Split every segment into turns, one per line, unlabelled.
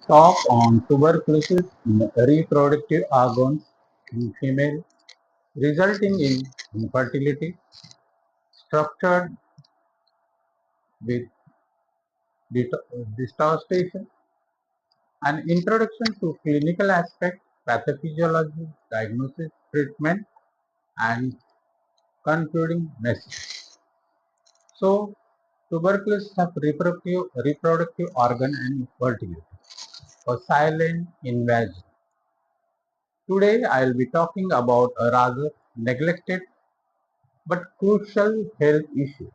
Talk on tuberculosis in reproductive organs in female, resulting in infertility, structured with distortion, an introduction to clinical aspects, pathophysiology, diagnosis, treatment, and concluding message. So, tuberculosis have reproductive organ and fertility, a silent invasion. Today, I will be talking about a rather neglected but crucial health issue.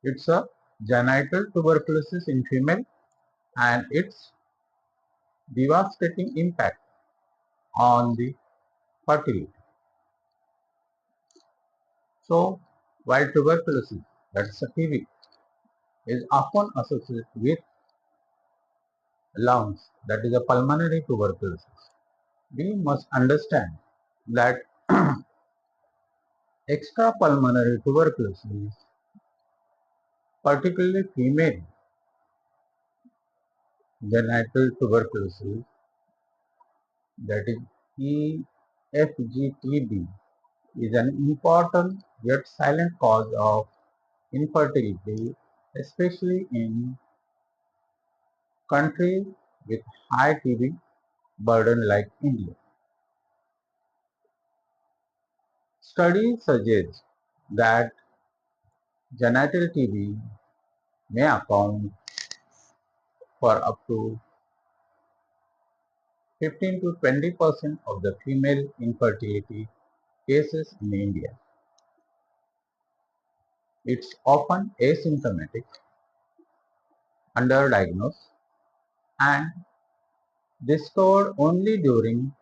It's a genital tuberculosis in female and its devastating impact on the fertility. So, while tuberculosis, that's a TB, is often associated with lungs, that is a pulmonary tuberculosis, we must understand that extrapulmonary tuberculosis, particularly female genital tuberculosis, that is EFGTB, is an important yet silent cause of infertility, especially in countries with high TB burden like India. Studies suggest that genital TB may account for up to 15 to 20% of the female infertility cases in India. It's often asymptomatic, underdiagnosed, and discovered only during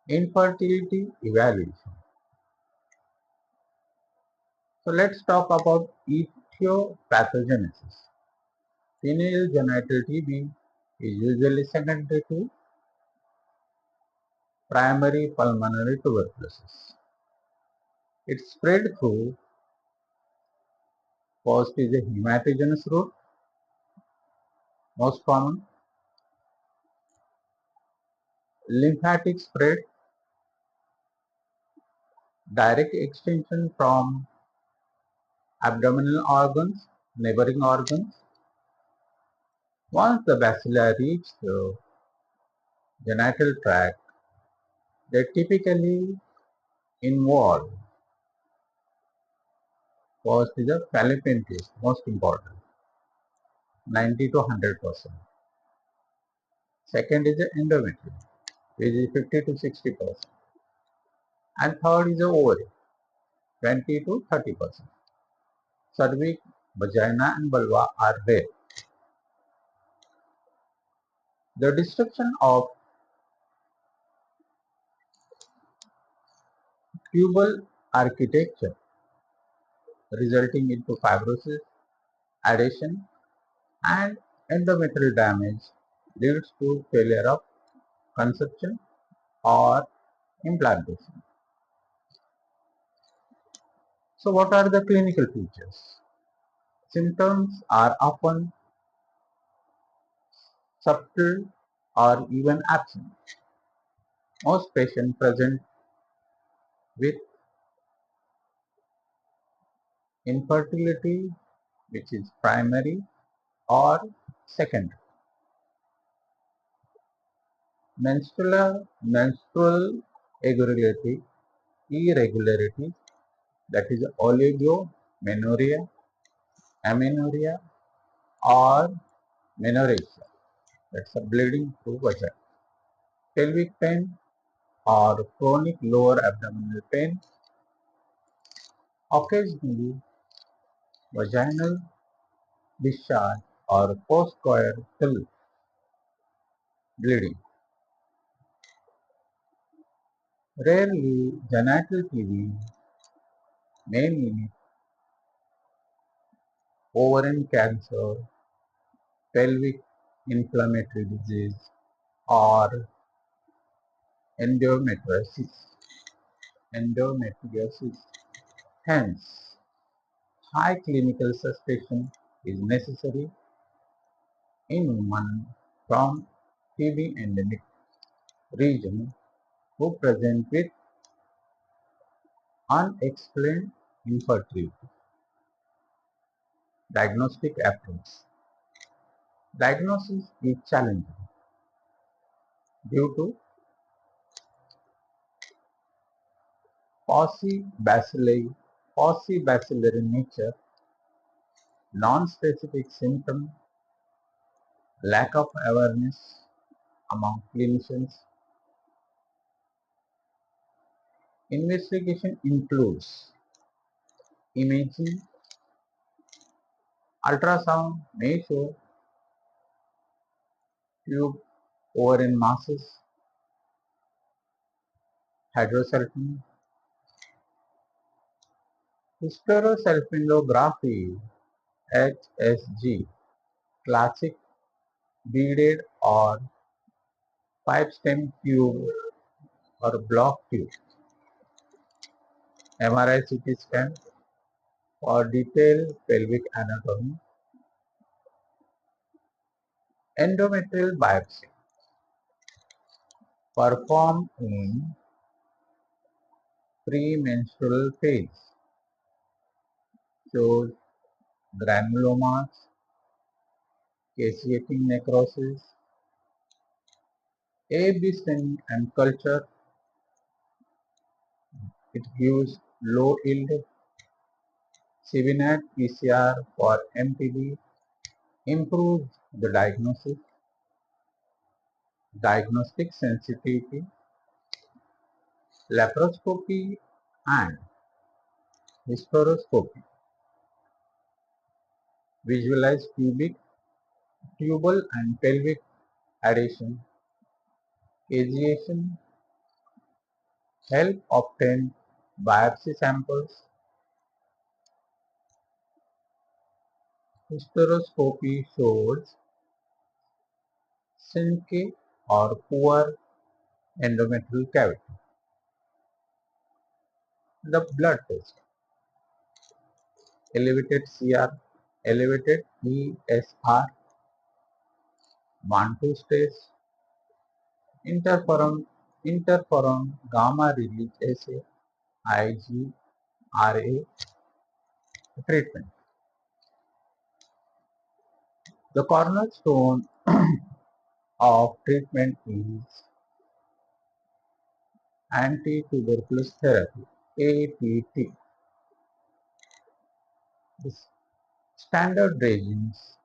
infertility evaluation. So let's talk about etiopathogenesis. Female genital TB is usually secondary to primary pulmonary tuberculosis. It's spread through first is a hematogenous route, most common, lymphatic spread, direct extension from abdominal organs, neighboring organs. Once the bacilli reach the genital tract, they typically involve first is a fallopian tube, most important, 90 to 100%. Second is the endometrium, which is 50 to 60%. And third is the ovary, 20 to 30%. Cervix, vagina and vulva are rare. The destruction of tubal architecture resulting into fibrosis, adhesion and endometrial damage leads to failure of conception or implantation. So what are the clinical features? Symptoms are often subtle or even absent. Most patients present with infertility, which is primary or secondary. Menstrual irregularity, that is oligomenorrhea, amenorrhea or menorrhagia, that's a bleeding through vagina. Pelvic pain or chronic lower abdominal pain, occasionally vaginal discharge or postcoital bleeding. Rarely, genital TB may mean ovarian cancer, pelvic inflammatory disease, or endometriosis. endometriosis. Hence, high clinical suspicion is necessary in women from TB endemic region who present with unexplained infertility. Diagnostic approach. Diagnosis is challenging due to paucibacillary nature, non-specific symptom, lack of awareness among clinicians. Investigation includes imaging, ultrasound may show tube ovarian masses, hydrosalpingo, hysterosalpingography, HSG, classic beaded or pipe stem tube or block tube, MRI CT scan for detailed pelvic anatomy, endometrial biopsy performed in premenstrual phase shows granulomas, caseating necrosis, AB staining and culture. It gives low yield CBNAT PCR for MTB, improves the diagnostic sensitivity, laparoscopy and hysteroscopy, visualize tubal and pelvic adhesion, caseation, help obtain biopsy samples, hysteroscopy shows sync or poor endometrial cavity. The blood test, elevated CR, elevated ESR, Mantoux test, interferon gamma release assay, IGRA treatment. The cornerstone of treatment is anti-tuberculosis therapy, ATT. The standard regimens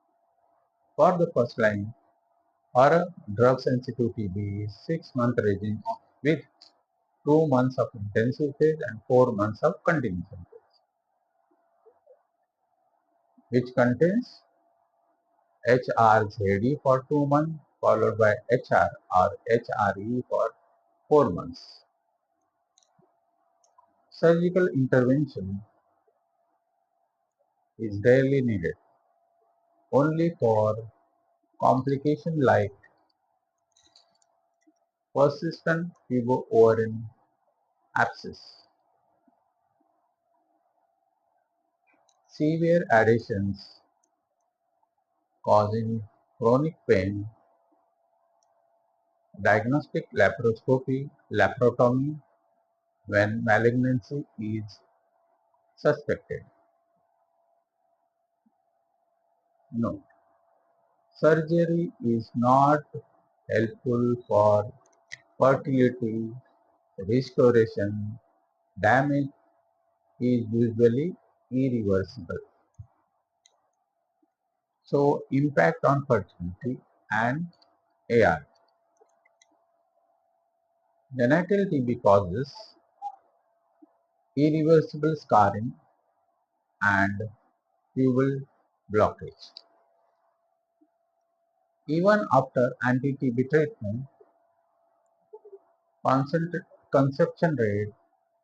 for the first line or a drug sensitivity be 6-month regime with 2 months of intensive phase and 4 months of continuation phase, which contains HRZD for 2 months followed by HR or HRE for 4 months. Surgical intervention is rarely needed, only for complications like persistent tubo-ovarian abscess, severe adhesions causing chronic pain, diagnostic laparotomy when malignancy is suspected. No, surgery is not helpful for fertility restoration. Damage is usually irreversible. So, impact on fertility and AR. Genital TB causes irreversible scarring and tubal blockage. Even after anti-TB treatment, conception rates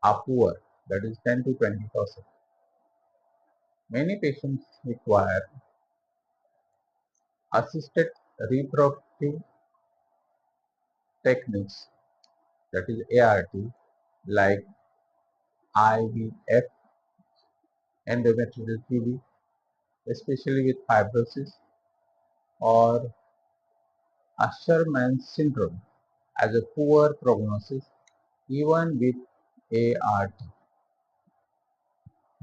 are poor, that is 10 to 20%. Many patients require assisted reproductive techniques, that is ART, like IVF, endometrial TB, especially with fibrosis, or Asherman's syndrome as a poor prognosis even with ART.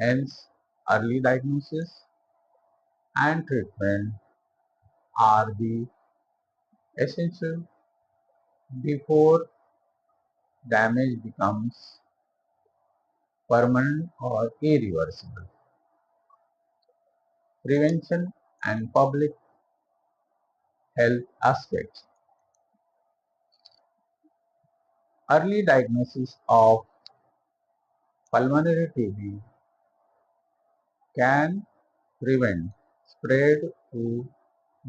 Hence, early diagnosis and treatment are the essential before damage becomes permanent or irreversible. Prevention and public health aspects. Early diagnosis of pulmonary TB can prevent spread to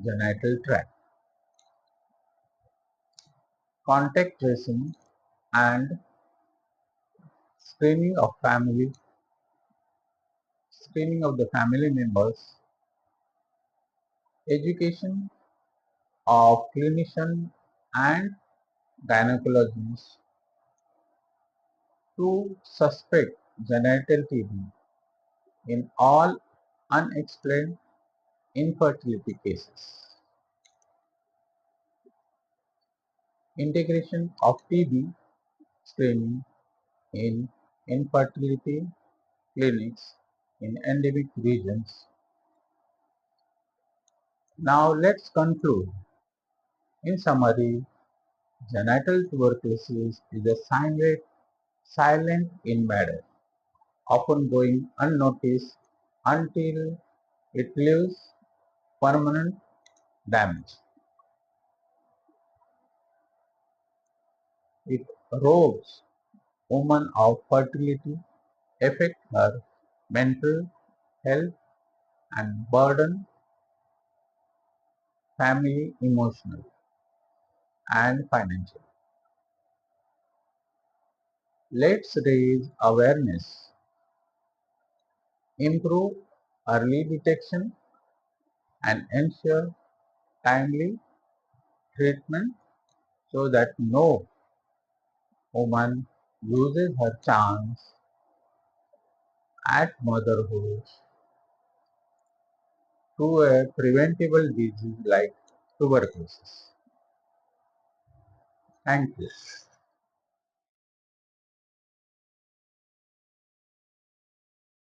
genital tract. Contact tracing and screening of the family members, education of clinicians and gynecologists to suspect genital TB in all unexplained infertility cases. Integration of TB screening in infertility clinics in endemic regions. Now let's conclude. In summary, genital tuberculosis is a silent invader, often going unnoticed until it leaves permanent damage. It robs women of fertility, affects her mental health, and burden family emotional and financial. Let's raise awareness, improve early detection, and ensure timely treatment so that no woman loses her chance at motherhood to a preventable disease like tuberculosis. Thank you.